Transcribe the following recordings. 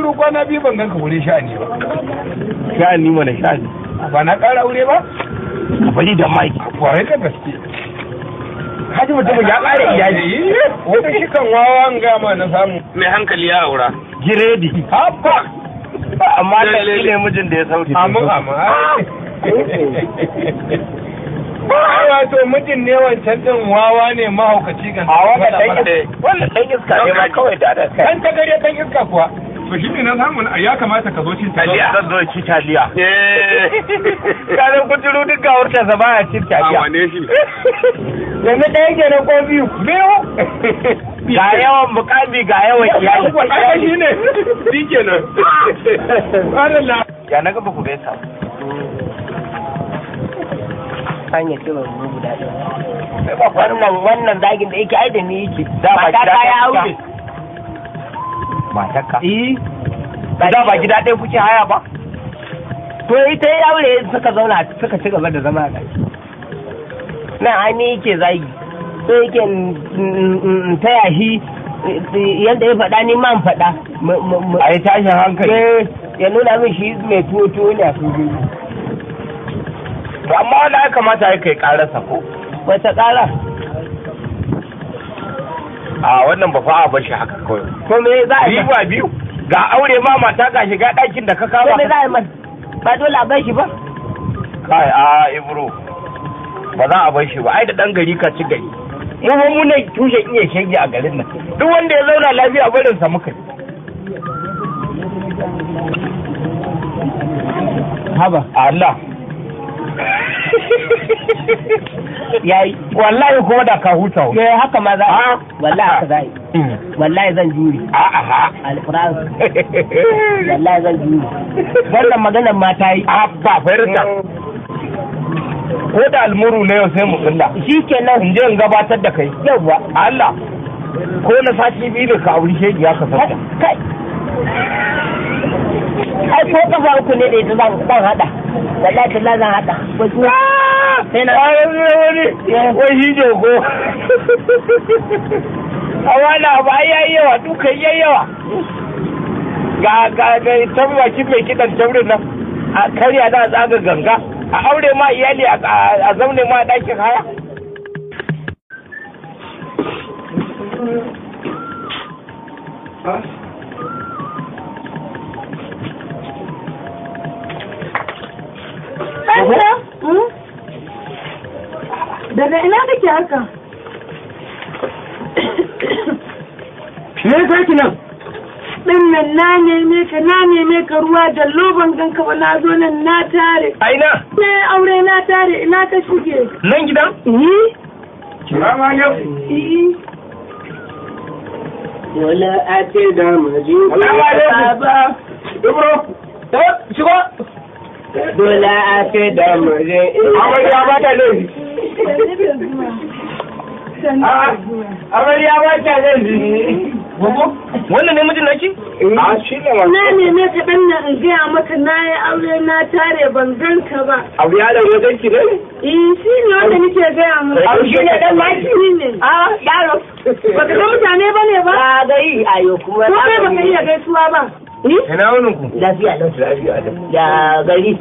shiru kwana biyu ban ganka wurin sha'ani ba. Sha'ani mana sha'ani. Ba na ƙara aure ba? Ka bari da mai. Kwarai ka gaske. Haji mutumin ya ƙara iyali. Wata shi kan wawan gama na samu. Mai hankali ya aura. Giredi. Haba. Amma da ne mijin da ya sauke. Amin. Wato mijin ne wancan din wawa ne mahaukaci kan. A wannan ɗan iska ne ma kawai da kai. Ɗan tagare ɗan iska kuwa. To shi ne na samu ya kamata ka zo cin taliya. Zan zo ci taliya. Kanin kuturu duk ga wurtansa ba ya cin taliya. A wane shi? Yanzu ɗaya kenan ko biyu. Ga yawan mukami ga yawan iyali. Ai shi ne. Shi kenan. Allah. Ya na gaba ku gaisa. Hanyar ce ba mu guda ɗaya. Wannan zagin da yake ai da ni yake. Mata ta ya aure. Matarka? Da ba gida ɗaya kuke haya ba? To ita ya aure suka zauna suka ci gaba da zama a kai. Nan ainihi yake zagi. So yake taya shi yadda ya faɗa ni man faɗa. A yi tashin hankali. Ya nuna min shi mai tuwo ne a sojoji. To amma wanda ya kamata ya kai ƙararsa ko? Wata ƙara? A wannan ba fa a bar shi haka kawai. To me za a yi? Riba biyu. Ga aure ma mata ga shiga ɗakin da ka kama. To me za a yi man? Ba dole a bar shi ba? Kai Ibro. Ba za a bar shi ba. Ai da ɗan gari ka ci gari. Mu ne tushe iya shege a garin nan. Duk wanda ya zauna lafiya barin sa muka. Haba. Allah. Yayi. Wallahi kuma da ka huta. Haka ma za a. Wallahi haka za a yi. Wallahi zan jure. Alƙur'an. Wallahi zan jure. Wannan maganar ma ta yi. Ba fahimta. Ko da almuru na yau sai mu kulla. Shi kenan. In je in gabatar da kai. Yawwa. Allah. Ko na sati biyu da ka auri shegi ya kasance. Kai. Ai ko kafa uku ne da ita zan hada. Wallahi talla zan hada. Sai na wai shi jogo. A wala ba yayi yawa dukan yayi yawa. Ga tabbaci mai kidan taurin nan. A karya da tsaga ganga. A aure ma iyali a zaune ma ɗakin haya. Daga ina kake haka? Me kai ki nan? Ɗin nan na neme ka ruwa da loban ganka ba na zo nan na tare. A ina? Ne aure na tare ina ka shige. Nan gidan? Kira ma yau. Wala a ce da maji. Ba. Ibro. Shigo. Dole a ce da maji. Amarya ba ta laifi. Amarya ba ta laifi. Wannan ne mijin naki? A shi ne wannan. Na neme ka dan nan in gaya maka na yi aure na tare ban ganka ba. Abu ya da wajen ki ne? Shi ne wanda nake gaya maka. Abu shi ne dan maki? Shi ne. Yaro. Baka ga mutane ba ne ba? Ba gari ayo kuma. Ko kai baka iya gaisuwa ba? Ina wani ku? Lafiya lau. Lafiya lau. Ya gari.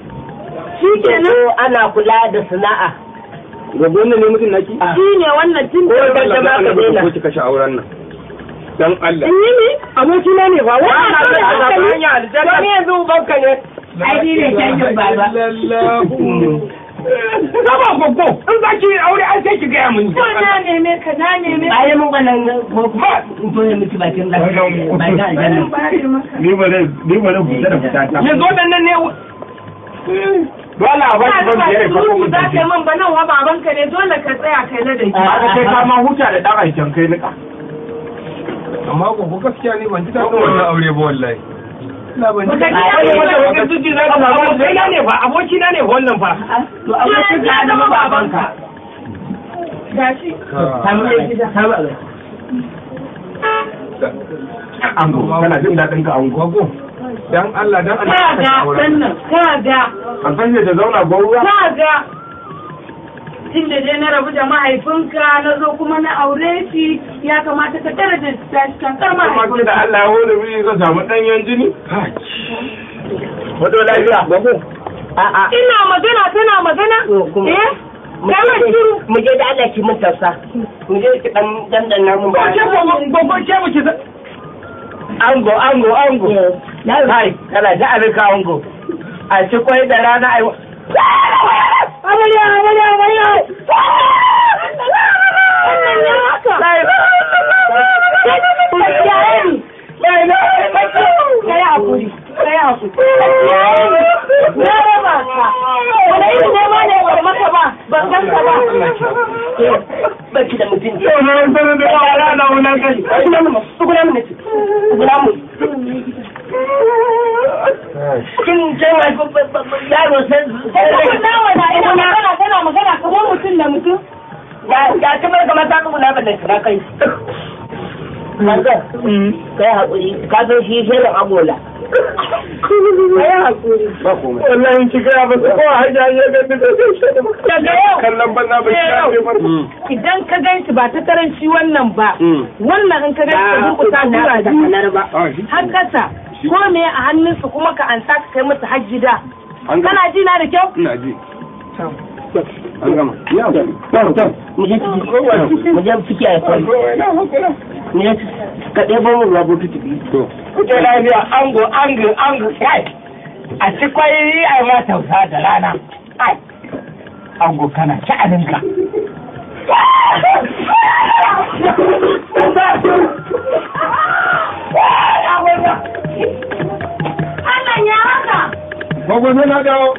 Shi kenan. Ana kula da sana'a. Gobe ne mutum naki? Shi ne wannan tun da ba ka daina. Ko kika sha auren nan? Dan Allah. Ni ne? Abokina ne ba. Wannan aljanna. Wani yanzu banka ne. Ai ni ne canjin baba. Saba gogo, in za ki aure an sai ki gaya mini. Ko na neme ka na neme. Ai mun wannan ko kuma in to ne miki bakin da. Ba ga aljanna. Ni ba da fita da fita ta. Yanzu wadannan ne dole a baki ban biyar ka ko za ka man ba nan wa babanka ne dole ka tsaya kai na da shi. Ba kai ka ma huta da dan aikin kai nika. Amma ko gaskiya ne ban ji daɗin wannan aure ba wallahi. Abokina ne wannan fa. To abokin ka zama babanka. Gashi. Ango, kana jin daɗin ka ango. Dan Allah dan Allah. Kaga. An san ta zauna gwauruwa? Kaga. tun da dai na rabu da mahaifinka na zo kuma na aure shi ya kamata ka daraja shi kankar mahaifinka. da Allah ya hore wuri ka samu ɗanyen jini. Wato lafiya. A'a. Ina magana tana magana. Kana shiru. Mu je da Allah ki mun tausa. Mu je ki dan namu ba. Gogo ce mu ki Ango. Hai, kana da alka ango. A ci kwai da rana ai. Amarya. Wannan ne haka. Kai hakuri. Na raba ka. Wani yi ne ma ne ba maka ba. Ban san ka ba. Baki da mutunci. Yau na sanar da yara na wulan kai. Tsuguna mu. Kin ce yaro sai Kana magana kamar mutum da mutum. ya kamar kamar ta tsuguna ba da kira kai. Manzan, kai haƙuri, ka zo shi shirin agola. Kai haƙuri. Wallahi ki ga ba ko hanya ya ga da zai Daga yau. kallon banza ba shi ya bar. Idan ka gan shi ba ta karanci wannan ba, wannan in ka gan shi durƙusa tura da kanar ba. Har kasa, ko me a hannunsa kuma ka ansa ka kai masa har gida. Kana ji na da kyau? Ina ji. An gama. Mu je ciki a kwai. Ne ka ɗebo mu ruwa botu tibi. Kuke lafiya ango. Kai. A ci kwai ai ma tausa da rana. Ai. Ango kana sha'aninka. Allah ya haka. Gogo na dawo.